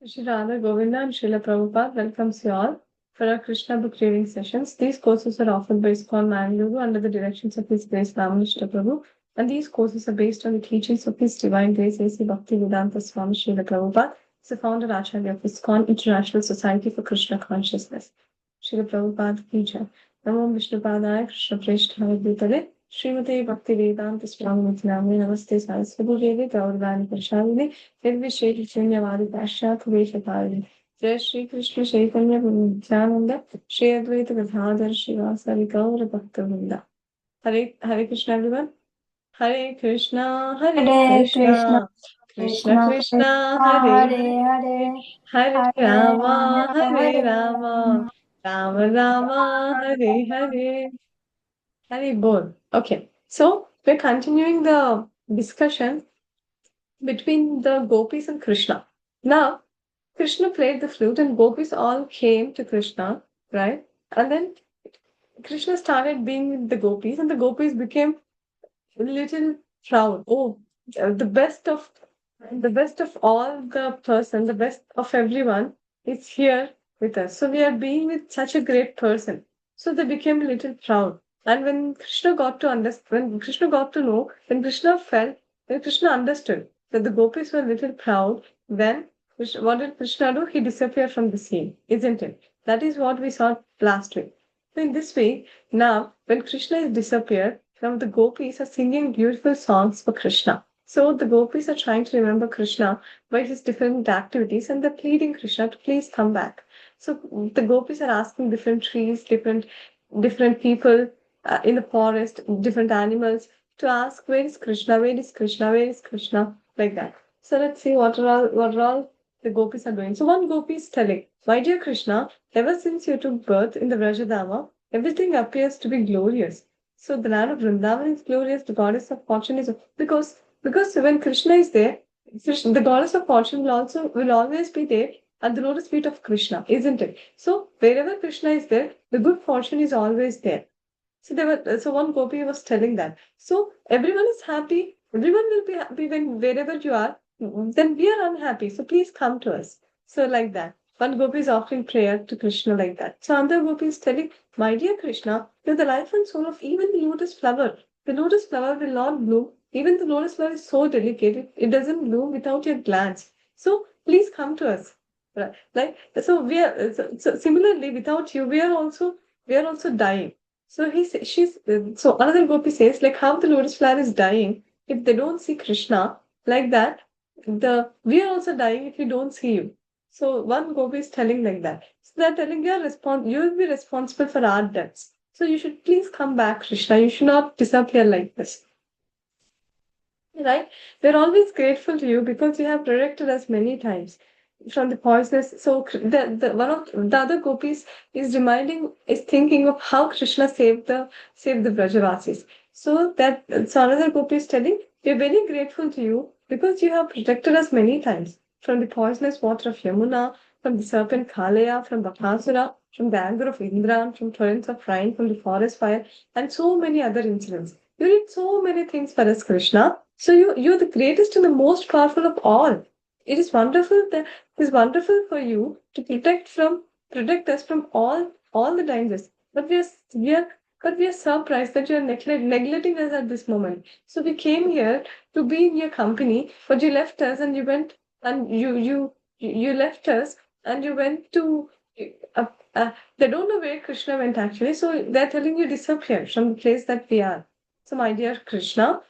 Shri Radha, Govinda, and Srila Prabhupada welcomes you all for our Krishna book reading sessions. These courses are offered by ISKCON Mangaluru under the directions of His Grace Ramanishta Prabhu, and these courses are based on the teachings of His Divine Grace A.C. Bhaktivedanta Swami Srila Prabhupada, is the founder Acharya of ISKCON International Society for Krishna Consciousness. Srila Prabhupada ki jai. Namo Vishnupadaya Krishna Preshthaya Bhutale Srimate Bhaktivedanta Swami Nityaname Namaste Saraswati Devi Gaurvani Prashadini Nirvishekha Shunyavadi Pashyat Veshatari. Jai Shri Krishna Chaitanya Nityananda Shri Advaita Gadadhar Shivasari Gaura Bhaktavinda. Hare Krishna everyone. Hare Krishna, Hare Hare Krishna, Krishna, Krishna Krishna Krishna, Krishna, Hare Hare Hare, Hare Hare Rama, Rama, Hare Hare Rama, Rama. Rama Rama, Hare Hare. Hare Bol. Okay, so we're continuing the discussion between the gopis and Krishna. Now, Krishna played the flute and gopis all came to Krishna, right? And then Krishna started being with the gopis and the gopis became a little proud. Oh, the best of all the person, the best of everyone is here with us. So we are being with such a great person. So they became a little proud. And when Krishna got to understand, when Krishna got to know, when Krishna felt, when Krishna understood that the gopis were a little proud, then what did Krishna do? He disappeared from the scene, isn't it? That is what we saw last week. So in this way, now when Krishna is disappeared, now the gopis are singing beautiful songs for Krishna. So the gopis are trying to remember Krishna by his different activities and they're pleading Krishna to please come back. So the gopis are asking different trees, different people in the forest, different animals to ask where is Krishna, where is Krishna, where is Krishna, like that. So let's see what are all the gopis are doing. So one gopi is telling, my dear Krishna, ever since you took birth in the Vrajadama, everything appears to be glorious. So the land of Vrindavan is glorious. The goddess of fortune is because when Krishna is there, the goddess of fortune will always be there at the lotus feet of Krishna, isn't it? So wherever Krishna is there, the good fortune is always there. So one gopi was telling that. So everyone is happy. Everyone will be happy when wherever you are. Then we are unhappy. So please come to us. So like that. One gopi is offering prayer to Krishna like that. So another gopi is telling, my dear Krishna, you're the life and soul of even the lotus flower. The lotus flower will not bloom. Even the lotus flower is so delicate, it doesn't bloom without your glance. So please come to us. Right? Like so we are so similarly without you we are also dying. So so another gopi says like how the lotus flower is dying if they don't see Krishna like that. The we are also dying if we don't see you. So one gopi is telling like that. So they're telling you will be responsible for our deaths. So you should please come back, Krishna. You should not disappear like this. Right? We're always grateful to you because you have protected us many times from the poisonous. So the one of the other gopis is thinking of how Krishna saved the Brajavasis. So another gopi is telling, we're very grateful to you because you have protected us many times from the poisonous water of Yamuna, from the serpent Kalaya, from Bakasura, from the anger of Indra, from torrents of rain, from the forest fire, and so many other incidents. You did so many things for us, Krishna. So you're the greatest and the most powerful of all. It is wonderful for you to protect us from all the dangers. But we are surprised that you are neglecting us at this moment. So we came here to be in your company, but you left us and you went and you left us and you went to uh, they don't know where Krishna went actually. So they're telling you disappear from the place that we are. So my dear Krishna,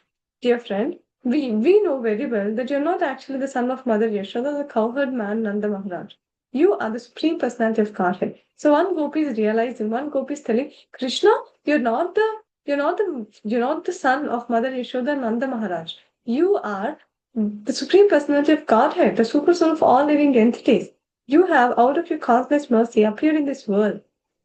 dear friend, we know very well that you're not actually the son of Mother Yashoda, the cowherd man Nanda Maharaj. You are the supreme personality of Godhead. So one gopi is realizing, one gopi is telling, Krishna, you're not the son of Mother Yashoda Nanda Maharaj. You are the supreme personality of Godhead, the super soul of all living entities. You have, out of your causeless mercy, appeared in this world.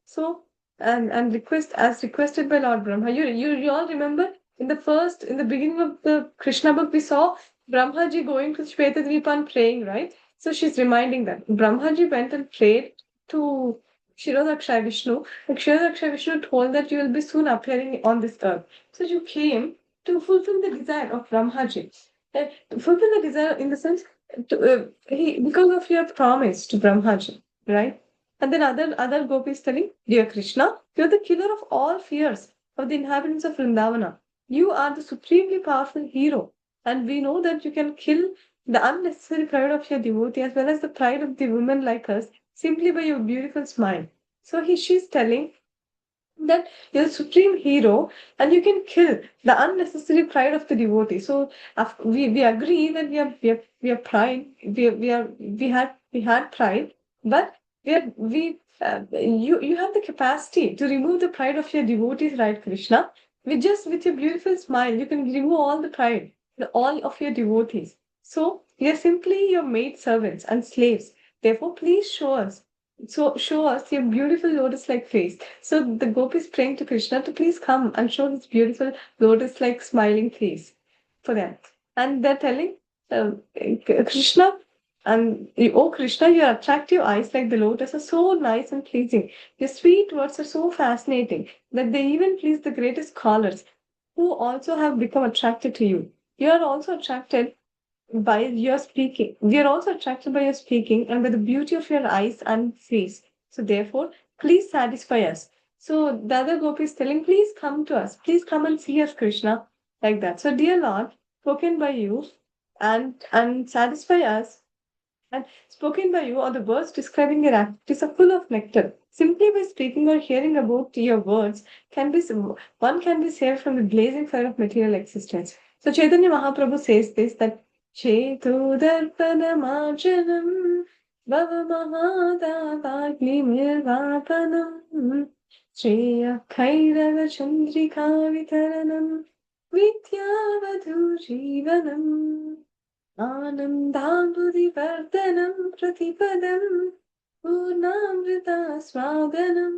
So and requested by Lord Brahma. You all remember in the beginning of the Krishna book, we saw Brahmaji going to Shvetadvipa and praying, right? So she's reminding that Brahmaji went and prayed to Kshirodaksha Vishnu. And Kshirodaksha Vishnu told that you will be soon appearing on this earth. So you came to fulfill the desire of Brahmaji. To fulfill the desire in the sense, because of your promise to Brahmaji, right? And then other gopis telling, dear Krishna, you're the killer of all fears of the inhabitants of Vrindavana. You are the supremely powerful hero, and we know that you can kill the unnecessary pride of your devotee as well as the pride of the women like us simply by your beautiful smile. So she's telling that you're the supreme hero and you can kill the unnecessary pride of the devotee. So we agree that we are pride, we had pride, but you have the capacity to remove the pride of your devotees, right, Krishna? With your beautiful smile you can remove all the pride, all of your devotees. So we are simply your maid servants and slaves. Therefore please show us your beautiful lotus-like face. So the gopis praying to Krishna to please come and show his beautiful lotus-like smiling face for them. And they're telling Krishna, and oh Krishna, your attractive eyes like the lotus are so nice and pleasing. Your sweet words are so fascinating that they even please the greatest scholars who also have become attracted to you. You are also attracted by your speaking. We are also attracted by your speaking and by the beauty of your eyes and face. So therefore, please satisfy us. So the other gopi is telling, please come to us. Please come and see us, Krishna. Like that. So dear Lord, spoken by you and satisfy us and spoken by you are the words describing your activities are full of nectar. Simply by speaking or hearing about your words, one can be saved from the blazing fire of material existence. So Chaitanya Mahaprabhu says this that Chetu Darpana Marjanam Bhava Mahadavagni Mirvapanam Shreya Kairava Chandrika Vitaranam Vidyavadhu Jivanam आनन्दाम्बुधिवर्धनं प्रतिपदं पूर्णामृता स्वागनं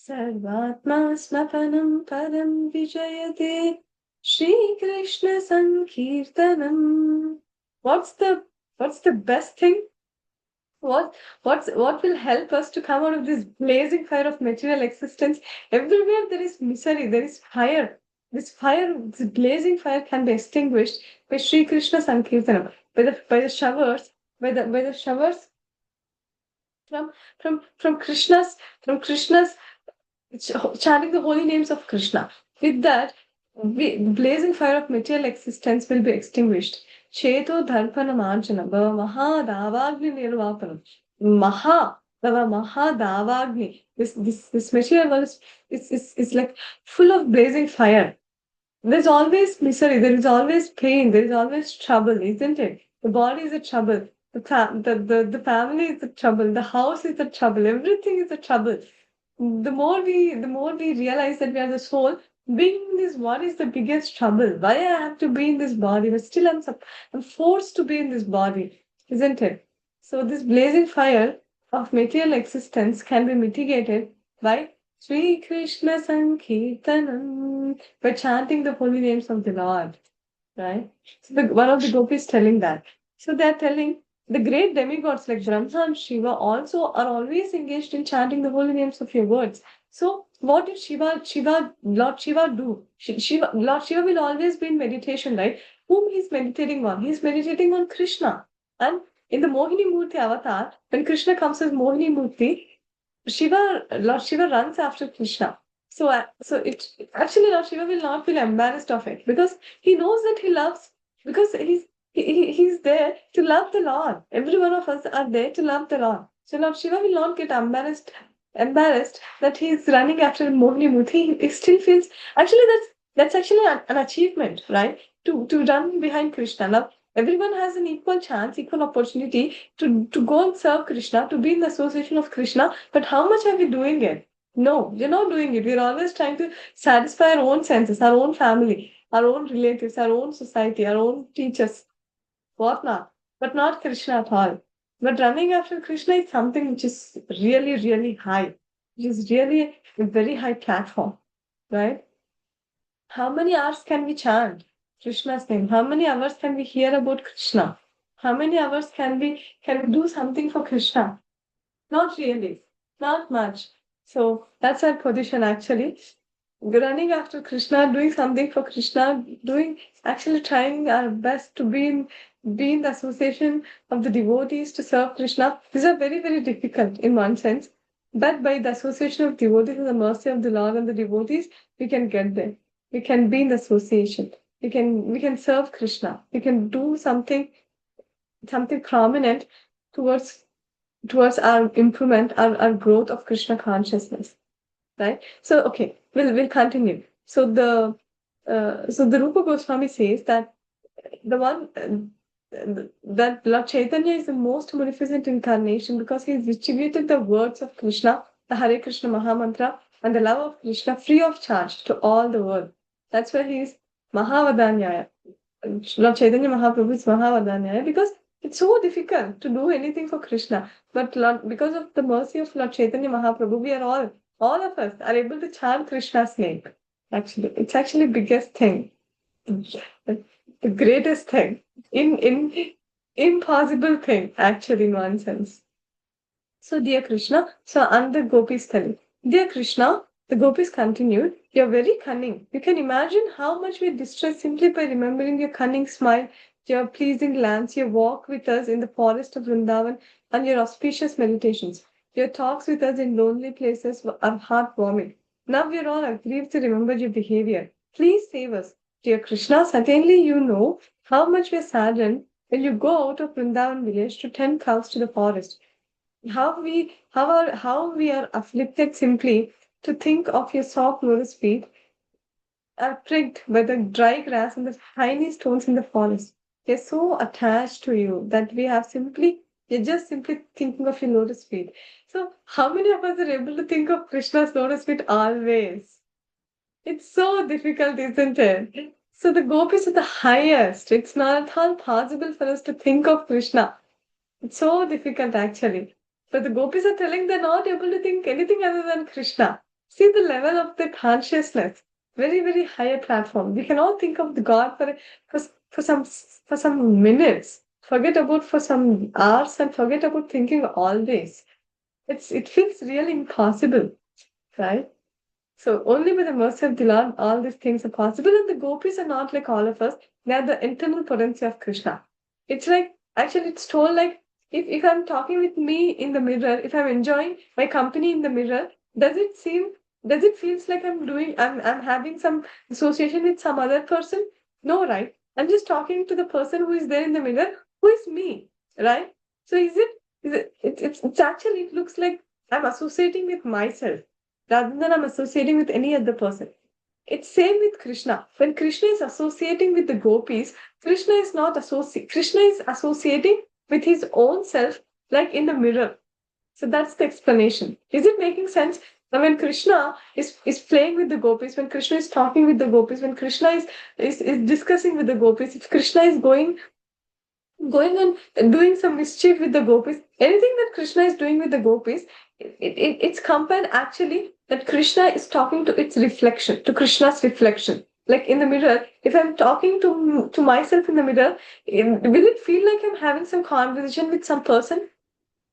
सर्वात्मा स्नपनं पदं विजयते Shrikrishna संकीर्तनम. What's the best thing? What will help us to come out of this blazing fire of material existence? Everywhere there is misery, there is fire. This blazing fire can be extinguished by Sri Krishna Sankirtanam, by the showers, by the showers from Krishna's chanting the holy names of Krishna. With that, the blazing fire of material existence will be extinguished. Cheto dharpana marjana bhava mahadavagni nirvapanam. Bhava mahadavagni. This material world is like full of blazing fire. There's always misery, there is always pain, there is always trouble, isn't it? The body is a trouble, the family is a trouble, the house is a trouble, everything is a trouble. The more we realize that we are the soul, being in this body is the biggest trouble. Why I have to be in this body? But still I'm forced to be in this body, isn't it? So this blazing fire of material existence can be mitigated by Sri Krishna Sankirtanam, by chanting the holy names of the Lord, right? So one of the gopis telling that. So they're telling the great demigods like Brahma and Shiva also are always engaged in chanting the holy names of your words. So what did Lord Shiva do? Lord Shiva will always be in meditation, right? Whom he's meditating on? He's meditating on Krishna. And in the Mohini Murti avatar, when Krishna comes as Mohini Murti, Lord Shiva runs after Krishna. So actually Lord Shiva will not feel embarrassed of it because he knows that he loves, because he's there to love the Lord. Every one of us are there to love the Lord. So Lord Shiva will not get embarrassed that he's running after Mohini Murti. He still feels, actually that's actually an achievement, right? To run behind Krishna. Now everyone has an equal chance, equal opportunity to go and serve Krishna, to be in the association of Krishna. But how much are we doing it? No, we're not doing it. We're always trying to satisfy our own senses, our own family, our own relatives, our own society, our own teachers, whatnot, but not Krishna at all. But running after Krishna is something which is really, really high, which is really a very high platform, right? How many hours can we chant Krishna's name? How many hours can we hear about Krishna? How many hours can we do something for Krishna? Not really, not much. So that's our position actually. running after Krishna, doing something for Krishna, actually trying our best to be in the association of the devotees to serve Krishna. These are very, very difficult in one sense. But by the association of devotees and the mercy of the Lord and the devotees, we can get there. We can be in the association. We can serve Krishna. We can do something prominent towards our improvement, our growth of Krishna consciousness. Right? So okay, we'll continue. So the Rupa Goswami says that the one that Lord Chaitanya is the most munificent incarnation because he has distributed the words of Krishna, the Hare Krishna Mahamantra, and the love of Krishna free of charge to all the world. That's why he is Mahavadanyaya. Lord Chaitanya Mahaprabhu is Mahavadanyaya because it's so difficult to do anything for Krishna. But because of the mercy of Lord Chaitanya Mahaprabhu, we are all of us are able to chant Krishna's name. Actually, it's actually biggest thing, the greatest thing, in impossible thing, actually, in one sense. So, dear Krishna, and the gopis telling, dear Krishna, the gopis continued, you're very cunning. You can imagine how much we're distressed simply by remembering your cunning smile, your pleasing glance, your walk with us in the forest of Vrindavan, and your auspicious meditations. Your talks with us in lonely places are heartwarming. Now we are all aggrieved to remember your behavior. Please save us. Dear Krishna, certainly you know how much we are saddened when you go out of Vrindavan village to tend cows to the forest. How we are afflicted simply to think of your soft lotus feet are pricked by the dry grass and the tiny stones in the forest. We are so attached to you that we're just simply thinking of your lotus feet. So how many of us are able to think of Krishna's lotus feet always? It's so difficult, isn't it? So the gopis are the highest. It's not at all possible for us to think of Krishna. It's so difficult actually. But the gopis are telling they're not able to think anything other than Krishna. See the level of their consciousness. Very, very higher platform. We can all think of the God for some minutes. Forget about for some hours and forget about thinking always. It feels really impossible, right? So only with the mercy of the Lord, all these things are possible. And the gopis are not like all of us. They are the internal potency of Krishna. It's like, actually, it's told like, if I'm talking with me in the mirror, if I'm enjoying my company in the mirror, does it feels like I'm having some association with some other person? No, right? I'm just talking to the person who is there in the mirror, who is me, right? So it's actually, it looks like I'm associating with myself rather than I'm associating with any other person. It's same with Krishna. When Krishna is associating with the gopis, Krishna is associating with his own self, like in the mirror. So that's the explanation. Is it making sense? Now, when Krishna is playing with the gopis, when Krishna is talking with the gopis, when Krishna is discussing with the gopis, if Krishna is going on doing some mischief with the gopis, anything that Krishna is doing with the gopis, it's compared actually that Krishna is talking to its reflection, to Krishna's reflection. Like in the mirror, if I'm talking to myself in the mirror, will it feel like I'm having some conversation with some person?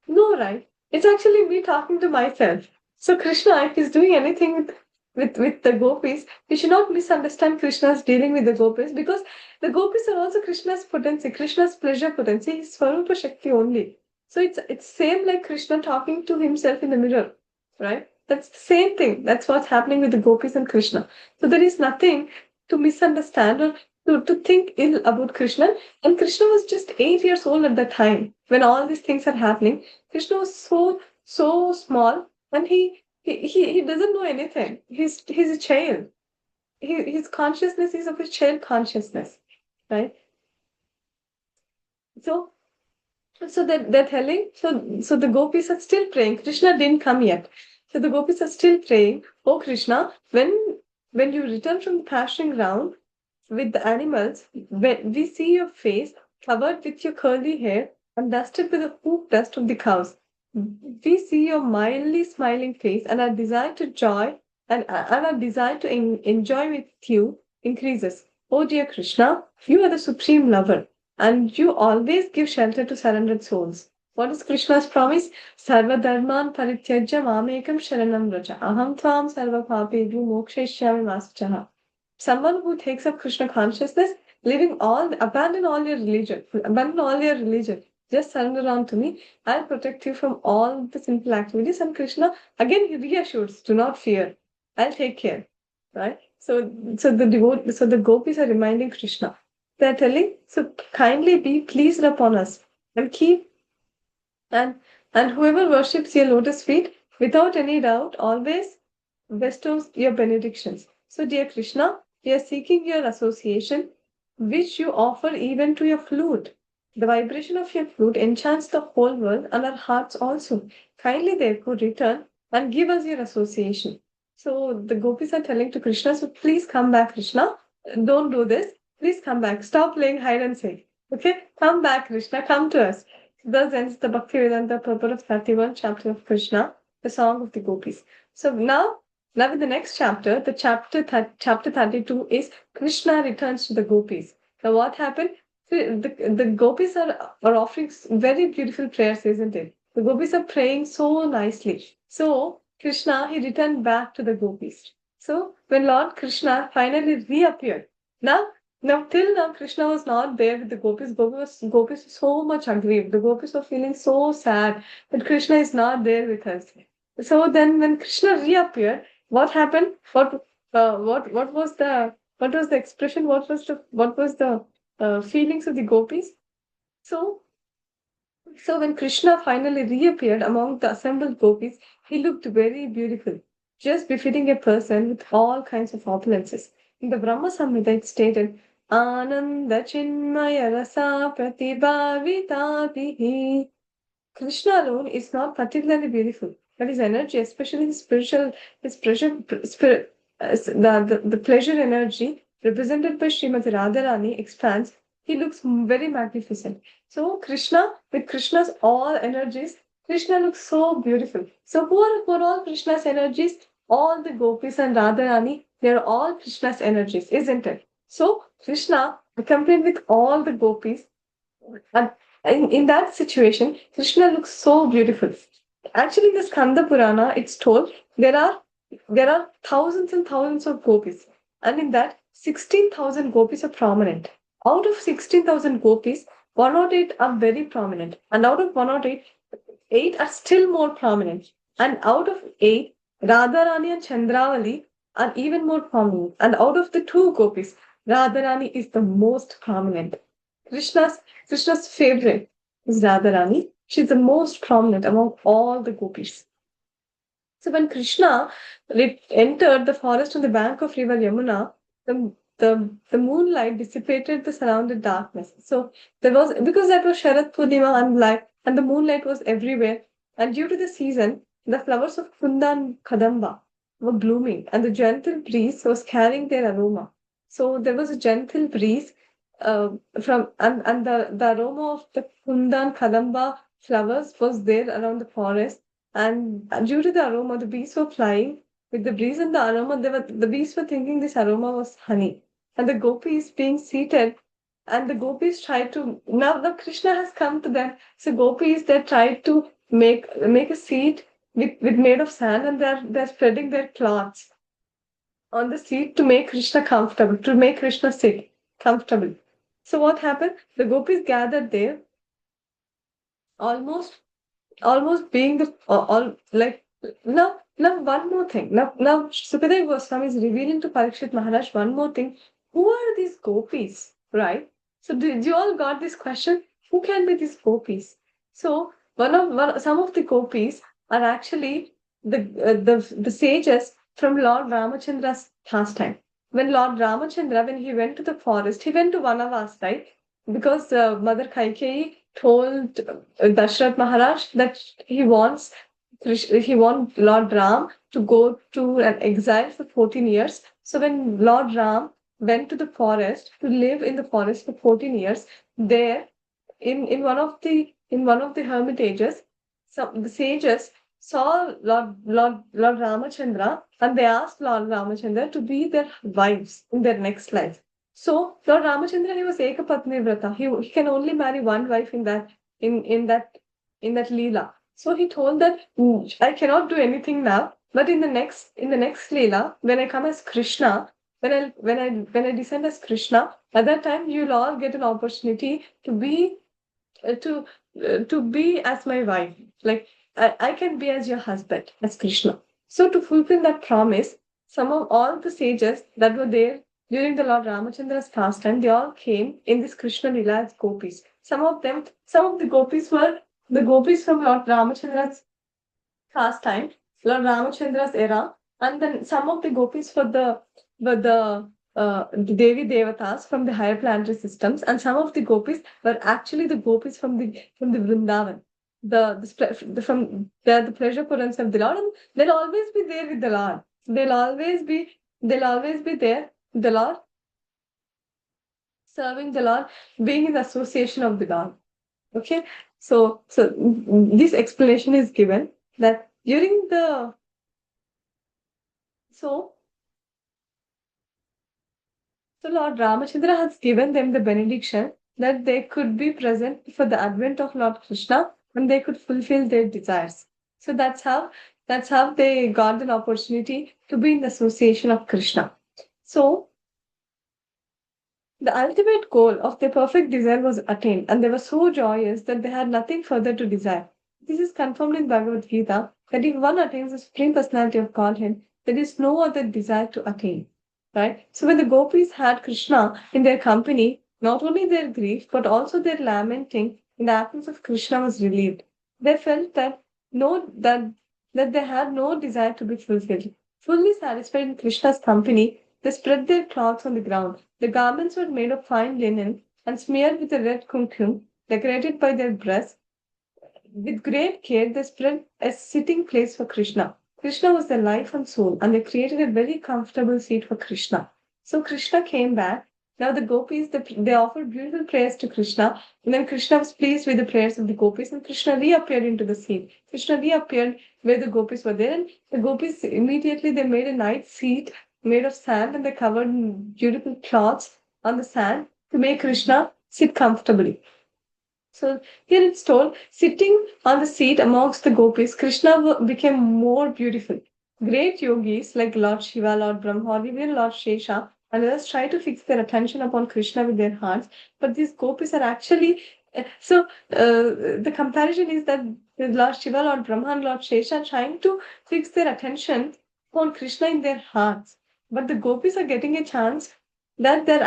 No, right? It's actually me talking to myself. So Krishna, if he's doing anything with the gopis, we should not misunderstand Krishna's dealing with the gopis because the gopis are also Krishna's potency, Krishna's pleasure potency, his Swarupa Shakti only. So it's same like Krishna talking to himself in the mirror, right? That's the same thing. That's what's happening with the gopis and Krishna. So there is nothing to misunderstand or to think ill about Krishna. And Krishna was just 8 years old at that time when all these things are happening. Krishna was so small and he doesn't know anything. He's a child. His consciousness is of a child consciousness, right? So they're telling, so the gopis are still praying. Krishna didn't come yet. So the gopis are still praying, oh Krishna, when you return from the pasturing ground with the animals, when we see your face covered with your curly hair and dusted with the hoof dust of the cows. We see your mildly smiling face and our desire to joy and our desire to enjoy with you increases. Oh dear Krishna, you are the supreme lover and you always give shelter to surrendered souls. What is Krishna's promise? Sarva dharman parityajya mamekam sharanam vraja. Aham tvam sarva papebhyo mokshayishyami mastaha. Someone who takes up Krishna consciousness, abandon all your religion. Just surrender on to me. I'll protect you from all the sinful activities. And Krishna, again, he reassures, do not fear. I'll take care. Right? So the gopis are reminding Krishna. They're telling, so kindly be pleased upon us and keep and whoever worships your lotus feet without any doubt always bestows your benedictions. So, dear Krishna, we are seeking your association, which you offer even to your flute. The vibration of your flute enchants the whole world and our hearts also. Kindly, therefore, return and give us your association. So, the gopis are telling to Krishna, so please come back, Krishna. Don't do this. Please come back. Stop playing hide and seek. Okay? Come back, Krishna. Come to us. Thus ends the Bhaktivedanta purport of 31 chapter of Krishna, the song of the gopis. So now in the next chapter, chapter 32 is Krishna returns to the gopis. Now what happened? The gopis are offering very beautiful prayers, isn't it? The gopis are praying so nicely. So Krishna, he returned back to the gopis. So when Lord Krishna finally reappeared, now till now Krishna was not there with the gopis. Gopis were so much aggrieved. The gopis were feeling so sad that Krishna is not there with us. So then when Krishna reappeared, what happened? What was the expression? What was the feelings of the gopis? So so when Krishna finally reappeared among the assembled gopis, he looked very beautiful, just befitting a person with all kinds of opulences. In the Brahma Samhita it stated, Ananda Chinmaya Rasa Pratibhavitatihi. Krishna alone is not particularly beautiful, but his energy, especially his pleasure, the pleasure energy represented by Srimati Radharani expands. He looks very magnificent. So Krishna, with Krishna's all energies, Krishna looks so beautiful. So who are all Krishna's energies? All the gopis and Radharani, they are all Krishna's energies, isn't it? So Krishna, accompanied with all the gopis, and in that situation, Krishna looks so beautiful. Actually, in the Skanda Purana, it's told there are thousands and thousands of gopis, and in that 16,000 gopis are prominent. Out of 16,000 gopis, 108 are very prominent, and out of 108, 8 are still more prominent. And out of 8, Radharani and Chandravali are even more prominent. And out of the two gopis, Radharani is the most prominent. Krishna's Krishna's favorite is Radharani. She's the most prominent among all the gopis. So when Krishna entered the forest on the bank of river Yamuna, the moonlight dissipated the surrounded darkness. So there was, because that was Sharat Purnima and light, and the moonlight was everywhere. And due to the season, the flowers of Kunda and Kadamba were blooming, and the gentle breeze was carrying their aroma. So there was a gentle breeze and the aroma of the Kunda and Kadamba flowers was there around the forest. And due to the aroma, the bees were flying. With the breeze and the aroma, the bees were thinking this aroma was honey. And the gopis being seated, and the gopis tried to, now Krishna has come to them. So gopis, they tried to make a seat with made of sand, and they're spreading their cloths on the seat to make Krishna comfortable, to make Krishna sit comfortable. So what happened? The gopis gathered there, almost being the all like now one more thing. Now Sukadeva Goswami is revealing to Parikshit Maharaj one more thing. Who are these gopis? Right? So did you all got this question? Who can be these gopis? So some of the gopis are actually the sages from Lord Ramachandra's pastime. When Lord Ramachandra, when he went to the forest, he went to Vanavas, right? Because Mother Kaikeyi told Dashrath Maharaj that he wants Lord Ram to go to an exile for 14 years. So when Lord Ram went to the forest to live in the forest for 14 years, there in one of the hermitages, the sages saw Lord Ramachandra, and they asked Lord Ramachandra to be their wives in their next life. So Lord Ramachandra, he was Ekapatni Vrata. He can only marry one wife in that in that Leela. So he told that I cannot do anything now, but in the next Leela, when I come as Krishna, when I descend as Krishna, at that time you'll all get an opportunity uh, to to be as my wife. Like I can be as your husband, as Krishna. So to fulfill that promise, some of all the sages that were there during the Lord Ramachandra's pastime, they all came in this Krishna Lila as gopis. Some of the gopis were the gopis from Lord Ramachandra's pastime, Lord Ramachandra's era, and then some of the gopis were the Devi Devatas from the higher planetary systems, and some of the gopis were actually the gopis from the Vrindavan. The pleasure currents of the Lord, and they'll always be there with the Lord. They'll always be there, the Lord, serving the Lord, being in the association of the Lord. Okay, so this explanation is given that during the so so Lord Ramachandra has given them the benediction that they could be present for the advent of Lord Krishna and they could fulfill their desires. So that's how they got an opportunity to be in the association of Krishna. So the ultimate goal of their perfect desire was attained, and they were so joyous that they had nothing further to desire. This is confirmed in Bhagavad Gita that if one attains the Supreme Personality of Godhead, there is no other desire to attain. Right? So when the gopis had Krishna in their company, not only their grief but also their lamenting in the absence of Krishna was relieved. They felt that no that they had no desire to be fulfilled. Fully satisfied in Krishna's company, they spread their cloths on the ground. The garments were made of fine linen and smeared with a red kumkum, decorated by their breasts. With great care, they spread a sitting place for Krishna. Krishna was their life and soul, and they created a very comfortable seat for Krishna. So Krishna came back. Now the gopis, they offered beautiful prayers to Krishna, and then Krishna was pleased with the prayers of the gopis, and Krishna reappeared into the scene. Krishna reappeared where the gopis were there, and the gopis immediately they made a nice seat made of sand, and they covered in beautiful cloths on the sand to make Krishna sit comfortably. So here it's told, sitting on the seat amongst the gopis, Krishna became more beautiful. Great yogis like Lord Shiva, Lord Brahma, or even Lord Shesha, and others try to fix their attention upon Krishna with their hearts, but these gopis are actually the comparison is that Lord Shiva, Lord Brahma, and Lord Shesha are trying to fix their attention upon Krishna in their hearts, but the gopis are getting a chance that they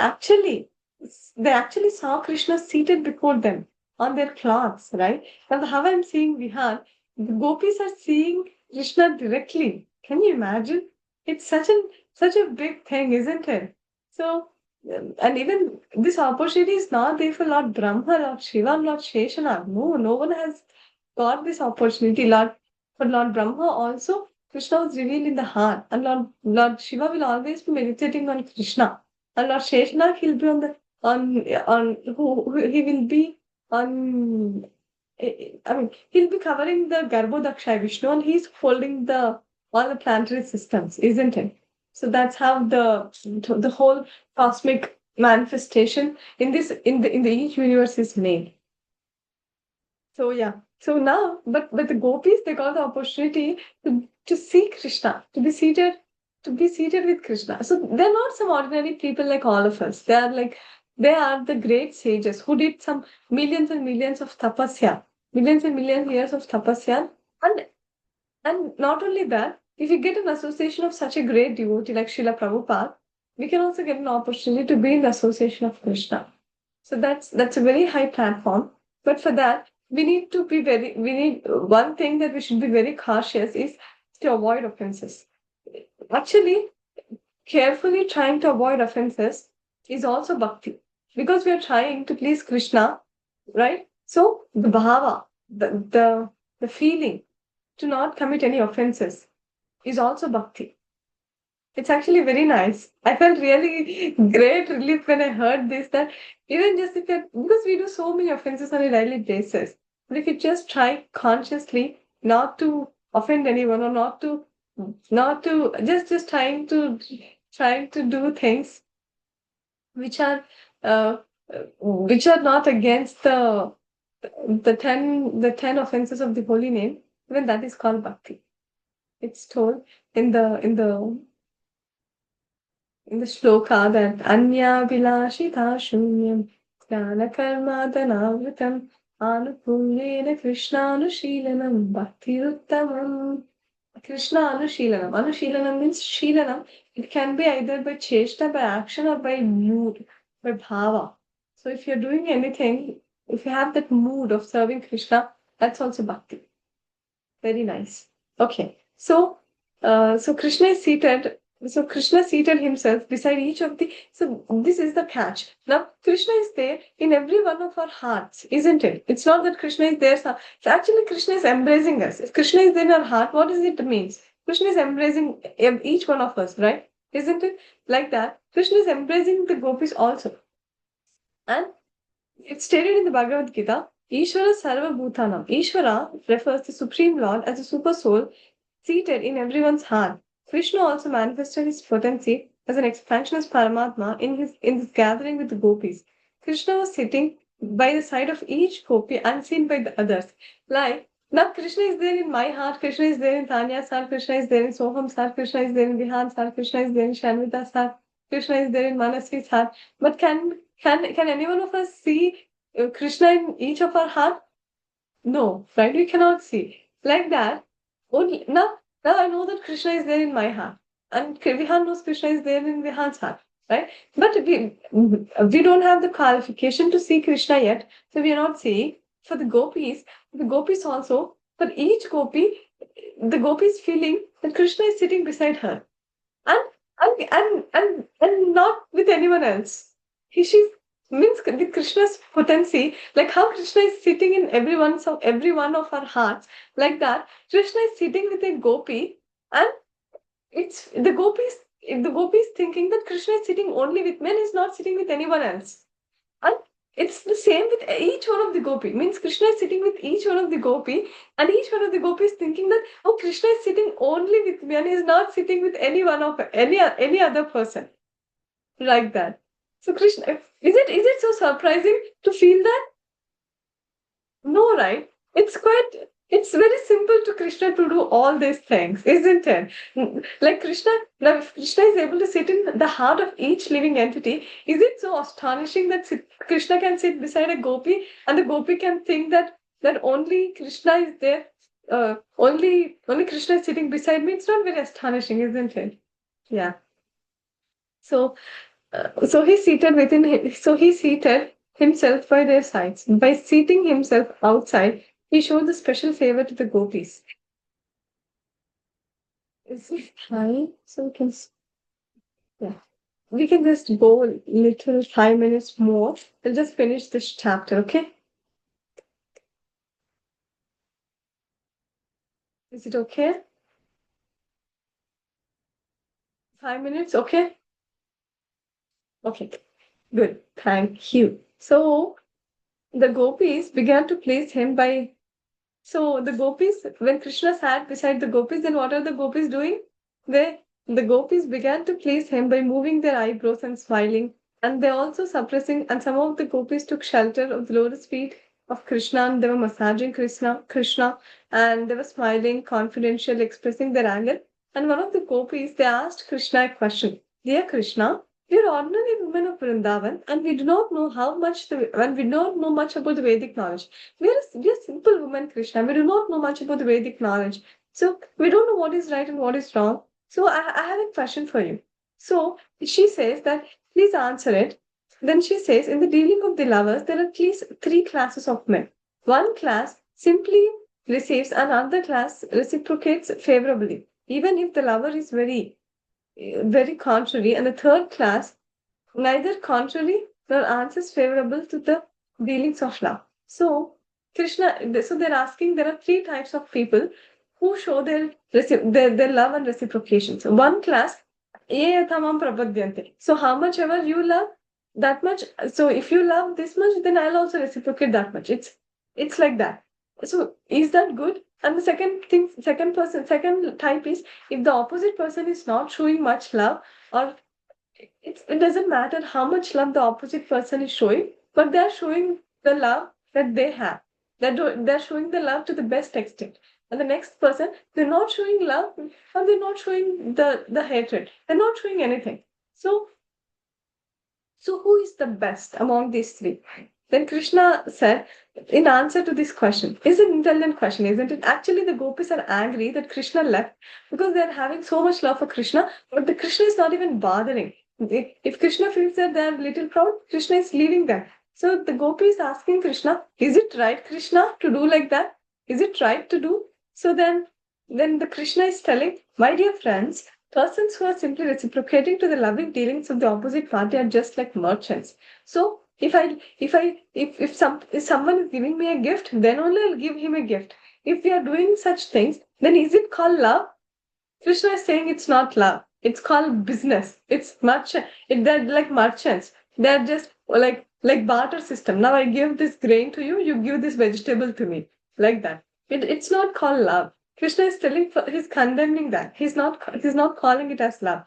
actually saw Krishna seated before them on their cloths, right? And how I'm seeing Vihar, the gopis are seeing Krishna directly. Can you imagine? It's such a big thing, isn't it? So, and even this opportunity is not there for Lord Brahma, Lord Shiva, and Lord Sheshana. No, no one has got this opportunity. For Lord Brahma also, Krishna was revealed in the heart, and Lord Shiva will always be meditating on Krishna, and Lord Sheshana he'll be on he will be on I mean, he'll be covering the Garbhodakshay Vishnu and he's holding all the planetary systems, isn't it? So that's how the whole cosmic manifestation in the each universe is made. So yeah. So now, but the gopis they got the opportunity to see Krishna, to be seated with Krishna. So they're not some ordinary people like all of us. They are the great sages who did some millions and millions of tapasya, millions and millions years of tapasya, and and not only that, if you get an association of such a great devotee like Srila Prabhupada, we can also get an opportunity to be in the association of Krishna. So that's a very high platform. But for that, we need one thing that we should be very cautious is to avoid offenses. Actually, carefully trying to avoid offenses is also bhakti because we are trying to please Krishna, right? So the bhava, the feeling to not commit any offenses is also bhakti. It's actually very nice. I felt really great relief when I heard this that even just if it because we do so many offenses on a daily basis, but if you just try consciously not to offend anyone or not to just trying to do things which are uh, which are not against the ten offenses of the holy name, even that is called bhakti. It's told in the shloka that Anya Vilashita Shunyam Jnana Karma Dhanavritam Anupunyena Krishna Anushilanam Bhakti Uttamam. Krishna Anushilanam. Anushilanam means Shilanam. It can be either by chesta, by action, or by mood, by bhava. So if you're doing anything, if you have that mood of serving Krishna, that's also bhakti. Very nice. Okay. So Krishna is seated. So Krishna seated himself beside each of the. So this is the catch. Now Krishna is there in every one of our hearts, isn't it? It's not that Krishna is there. So actually, Krishna is embracing us. If Krishna is in our heart, what does it mean? Krishna is embracing each one of us, right? Isn't it like that? Krishna is embracing the gopis also, and it's stated in the Bhagavad Gita. Ishvara Sarva Bhutanam. Ishvara refers to Supreme Lord as a super soul seated in everyone's heart. Krishna also manifested his potency as an expansion of Paramatma in his gathering with the gopis. Krishna was sitting by the side of each gopi unseen by the others. Like now Krishna is there in my heart, Krishna is there in Tanya's heart, Krishna is there in Soham's heart, Krishna is there in Vihan's heart, Krishna is there in Shanvita's heart, Krishna is there in Manasvi's heart. But can any one of us see Krishna in each of our heart? No, right? We cannot see. Like that, only now I know that Krishna is there in my heart. And Vihan knows Krishna is there in Vihan's heart. Right? But we don't have the qualification to see Krishna yet. So we are not seeing. For the gopis also, for each gopi, the gopi is feeling that Krishna is sitting beside her. And and not with anyone else. She means the Krishna's potency, like how Krishna is sitting in every one of our hearts, like that. Krishna is sitting with a gopi, and it's the gopi is thinking that Krishna is sitting only with men, is not sitting with anyone else. And it's the same with each one of the gopi. Means Krishna is sitting with each one of the gopi, and each one of the gopi is thinking that, oh, Krishna is sitting only with me and is not sitting with any other person. Like that. So Krishna, is it so surprising to feel that? No, right? It's very simple to Krishna to do all these things, isn't it? Like Krishna, now if Krishna is able to sit in the heart of each living entity, is it so astonishing that Krishna can sit beside a gopi and the gopi can think that only Krishna is there, only Krishna is sitting beside me? It's not very astonishing, isn't it? Yeah. So so he seated himself by their sides. By seating himself outside, he showed the special favor to the gopis. Is it time? So yeah, we can just go a little 5 minutes more. We'll just finish this chapter, okay? Is it okay? 5 minutes, okay? Okay, good. Thank you. So the gopis began to please him by. So the gopis, when Krishna sat beside the gopis, then what are the gopis doing? The gopis began to please him by moving their eyebrows and smiling, and they also suppressing. And some of the gopis took shelter of the lotus feet of Krishna, and they were massaging Krishna, and they were smiling, confidential, expressing their anger. And one of the gopis, they asked Krishna a question. Dear Krishna, we are ordinary women of Vrindavan, and we do not know and we don't know much about the Vedic knowledge. We are simple women, Krishna. We do not know much about the Vedic knowledge. So we don't know what is right and what is wrong. So I have a question for you. So she says that please answer it. Then she says, in the dealing of the lovers, there are at least three classes of men. One class simply receives, and another class reciprocates favorably, even if the lover is very contrary, and the third class neither contrary nor answers favorable to the dealings of love. So so they're asking, there are three types of people who show their love and reciprocation. So one class, ye yathamam prabhadyante. So how much ever you love, that much. So if you love this much, then I'll also reciprocate that much. It's like that. So is that good? And the second type is, if the opposite person is not showing much love, or it doesn't matter how much love the opposite person is showing, but they are showing the love that they have. They're showing the love to the best extent. And the next person, they're not showing love, or they're not showing the hatred. They're not showing anything. So who is the best among these three? Then Krishna said, in answer to this question, is an intelligent question, isn't it? Actually, the gopis are angry that Krishna left because they're having so much love for Krishna, but the Krishna is not even bothering. If Krishna feels that they're a little proud, Krishna is leaving them. So the gopi is asking Krishna, is it right, Krishna, to do like that? Is it right to do? So then the Krishna is telling, my dear friends, persons who are simply reciprocating to the loving dealings of the opposite party are just like merchants. So if someone is giving me a gift, then only I'll give him a gift. If we are doing such things, then is it called love? Krishna is saying it's not love. It's called business. It's merchant. They're like merchants. They're just like barter system. Now I give this grain to you, you give this vegetable to me. Like that. It's not called love. Krishna is he's condemning that. He's not calling it as love.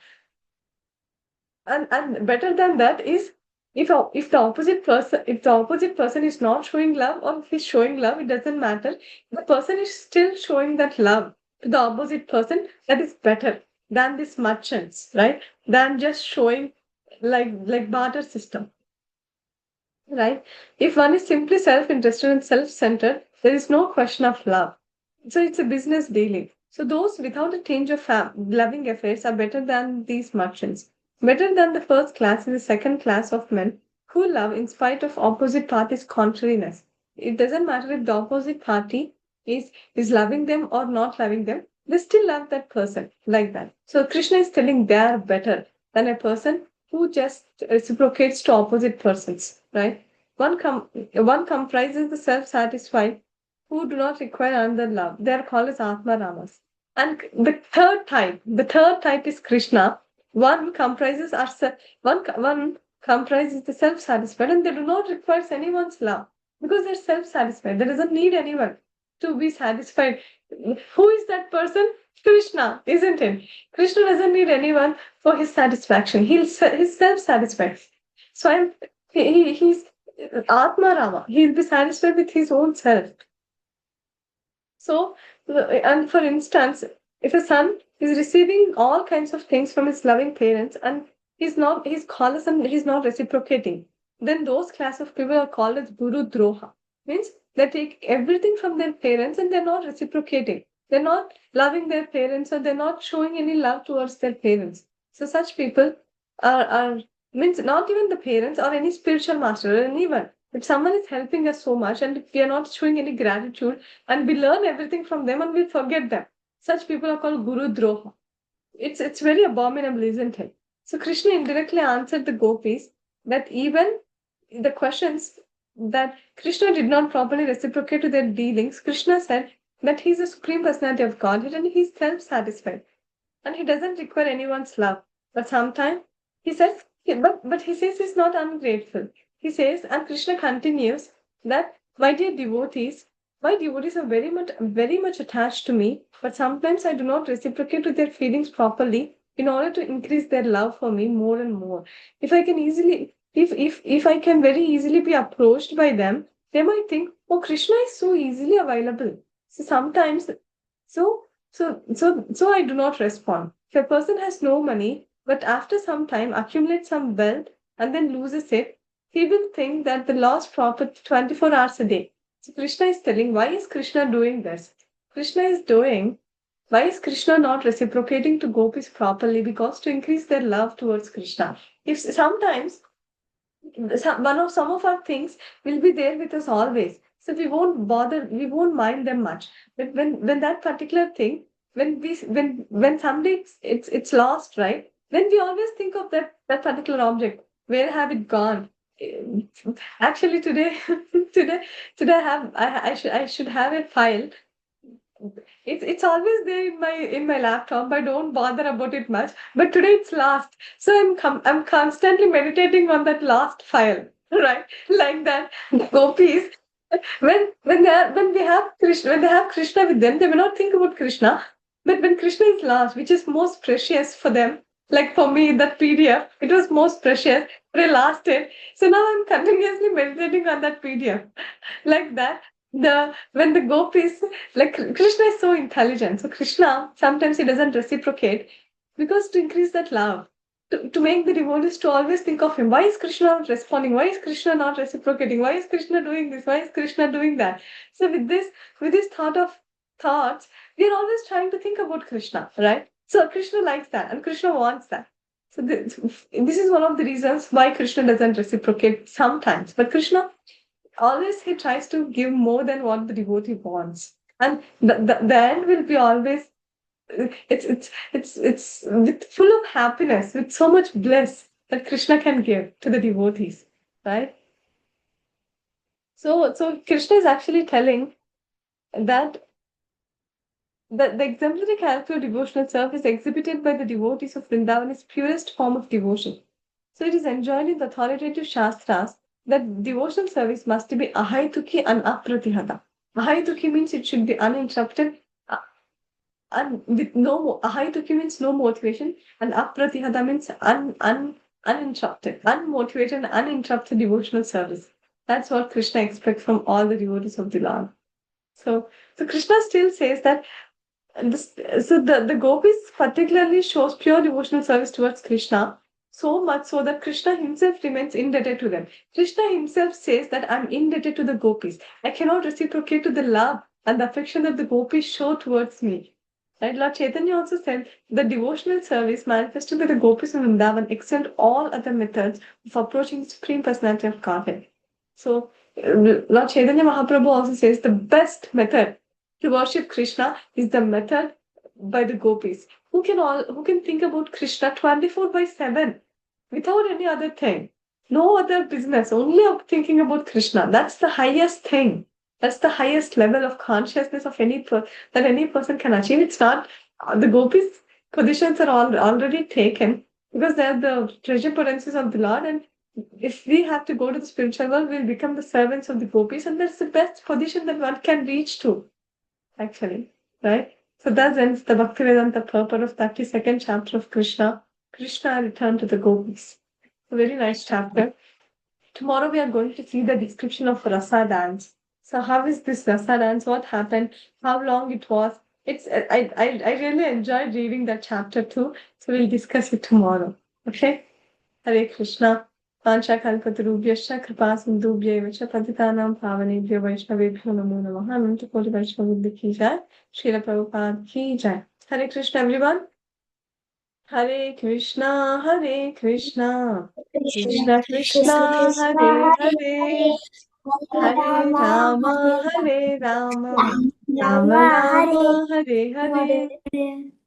And better than that is, if the opposite person is not showing love, or if he's showing love, it doesn't matter. The person is still showing that love to the opposite person, that is better than these merchants, right? Than just showing like barter system, right? If one is simply self-interested and self-centered, there is no question of love. So it's a business dealing. So those without a tinge of loving affairs are better than these merchants. Better than the first class is the second class of men who love in spite of opposite party's contrariness. It doesn't matter if the opposite party is loving them or not loving them. They still love that person like that. So Krishna is telling they are better than a person who just reciprocates to opposite persons, right? One comprises the self-satisfied who do not require another love. They are called as Atma Ramas. And the third type is Krishna. One comprises one comprises the self-satisfied, and they do not require anyone's love because they're self-satisfied. They doesn't need anyone to be satisfied. Who is that person? Krishna, isn't it? Krishna doesn't need anyone for his satisfaction. He's self-satisfied. So he's Atma Rama. He'll be satisfied with his own self. So, and for instance, if a son is receiving all kinds of things from his loving parents and he's callous and he's not reciprocating, then those class of people are called as Guru Droha. Means they take everything from their parents and they're not reciprocating. They're not loving their parents, or they're not showing any love towards their parents. So such people are means not even the parents or any spiritual master or anyone. If someone is helping us so much and if we are not showing any gratitude, and we learn everything from them and we forget them, such people are called Guru Droha. It's very abominable, isn't it? So Krishna indirectly answered the gopis that even the questions that Krishna did not properly reciprocate to their dealings, Krishna said that he's a supreme personality of Godhead and he's self-satisfied and he doesn't require anyone's love. But sometimes he says, but he says he's not ungrateful. He says, and Krishna continues that, my dear devotees, my devotees are very much attached to me, but sometimes I do not reciprocate to their feelings properly in order to increase their love for me more and more. If I can easily, if I can very easily be approached by them, they might think, oh, Krishna is so easily available. So sometimes, so I do not respond. If a person has no money, but after some time accumulates some wealth and then loses it, he will think that the lost profit 24 hours a day. So Krishna is telling, why is Krishna doing this? Why is Krishna not reciprocating to gopis properly? Because to increase their love towards Krishna. If sometimes some of our things will be there with us always. So we won't mind them much. But when that particular thing, when someday it's lost, right? Then we always think of that particular object. Where have it gone? Actually, today, today I should have a file. It's always there in my laptop. I don't bother about it much. But today it's lost, so I'm constantly meditating on that lost file, right? Like that, the gopis. When they have Krishna with them, they may not think about Krishna. But when Krishna is lost, which is most precious for them, like for me, that PDF, it was most precious, but I lost it. So now I'm continuously meditating on that PDF, like that. when the gopis, like Krishna is so intelligent, so Krishna sometimes he doesn't reciprocate because to increase that love, to make the devotees to always think of him. Why is Krishna not responding? Why is Krishna not reciprocating? Why is Krishna doing this? Why is Krishna doing that? So with this thoughts, we are always trying to think about Krishna, right? So Krishna likes that and Krishna wants that. So this is one of the reasons why Krishna doesn't reciprocate sometimes. But Krishna always he tries to give more than what the devotee wants. And the end will be always it's with full of happiness, with so much bliss that Krishna can give to the devotees, right? So Krishna is actually telling that the exemplary character of devotional service exhibited by the devotees of Vrindavan is purest form of devotion. So it is enjoined in the authoritative Shastras that devotional service must be ahaituki and apratihata. Ahaituki means it should be uninterrupted, and with ahaituki means no motivation, and apratihata means uninterrupted, unmotivated, and uninterrupted devotional service. That's what Krishna expects from all the devotees of the Lord. So Krishna still says that the gopis particularly shows pure devotional service towards Krishna, so much so that Krishna himself remains indebted to them. Krishna himself says that I'm indebted to the gopis. I cannot reciprocate to the love and the affection that the gopis show towards me. Right? Lord Chaitanya also said the devotional service manifested by the gopis in Vrindavan excelled all other methods of approaching the Supreme Personality of Godhead. So Lord Chaitanya Mahaprabhu also says the best method to worship Krishna is the method by the gopis who can think about Krishna 24/7 without any other thing. No other business, only of thinking about Krishna. That's the highest thing. That's the highest level of consciousness of that any person can achieve. It's not the gopis' positions are already taken because they are the treasure potencies of the Lord, and if we have to go to the spiritual world, we'll become the servants of the gopis, and that's the best position that one can reach to, actually, right? So that ends the Bhaktivedanta purport of 32nd chapter of Krishna. Krishna returned to the gopis. A very nice chapter. Tomorrow we are going to see the description of Rasa dance. So how is this Rasa dance? What happened? How long it was? I really enjoyed reading that chapter too. So we'll discuss it tomorrow. Okay? Hare Krishna. Panchakalpatarubhyascha kripa sindhubhya च पतितानां पावनेभ्यो वैष्णवेभ्यो नमो नमः अनंत कोटि वैष्णव बुद्धि की जय श्रील प्रभुपाद की जय हरे कृष्ण एवरीवन हरे Krishna Krishna Krishna Hare Hare Hare Ram Ram Ram Rama Ram Hare Hare Hare Hare